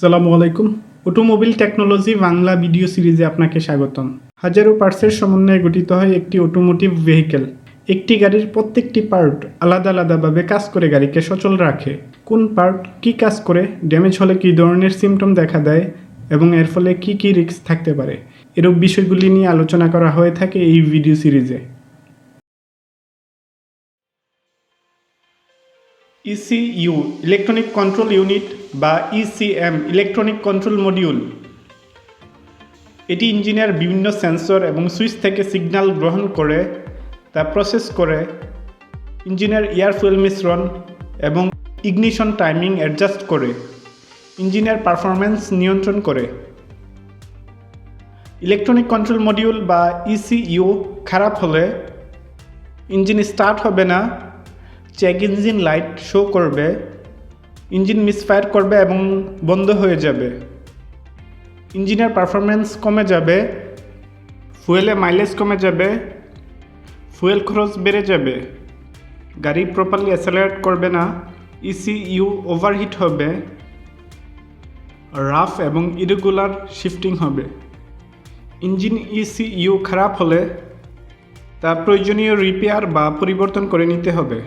আসসালামু আলাইকুম। Automobile technology Bangla video সিরিজে আপনাকে স্বাগতম। হাজারো পার্টসের সমন্বয়ে গঠিত হয় একটি অটোমোটিভ ভেহিকেল। একটি গাড়ির প্রত্যেকটি পার্ট আলাদা আলাদাভাবে কাজ করে গাড়িকে সচল রাখে। কোন পার্ট কী কাজ করে, ড্যামেজ হলে কী ধরনের সিমটম দেখা দেয় এবং এর ফলে কী কী রিস্ক থাকতে পারে, এরূপ বিষয়গুলি নিয়ে আলোচনা করা হয়ে থাকে এই ভিডিও সিরিজে। ইসিইউ ইলেকট্রনিক কন্ট্রোল ইউনিট বা ইসিএম ইলেকট্রনিক কন্ট্রোল মডিউল। এটি ইঞ্জিনের বিভিন্ন সেন্সর এবং সুইচ থেকে সিগন্যাল গ্রহণ করে তা প্রসেস করে ইঞ্জিনের এয়ার ফুয়েল মিশ্রণ এবং ইগনিশন টাইমিং অ্যাডজাস্ট করে ইঞ্জিনের পারফরম্যান্স নিয়ন্ত্রণ করে। ইলেকট্রনিক কন্ট্রোল মডিউল বা ইসিইউ খারাপ হলে ইঞ্জিন স্টার্ট হবে না, চেক ইঞ্জিন লাইট শো করবে, ইঞ্জিন মিসফায়ার করবে এবং বন্ধ হয়ে যাবে, ইঞ্জিনের পারফরম্যান্স কমে যাবে, ফুয়েলে মাইলেজ কমে যাবে, ফুয়েল খরচ বেড়ে যাবে, গাড়ি প্রপারলি অ্যাসেলারেট করবে না, ইসিইউ ওভারহিট হবে, রাফ এবং ইরেগুলার শিফটিং হবে। ইঞ্জিন ইসিইউ খারাপ হলে তা প্রয়োজনীয় রিপেয়ার বা পরিবর্তন করে নিতে হবে।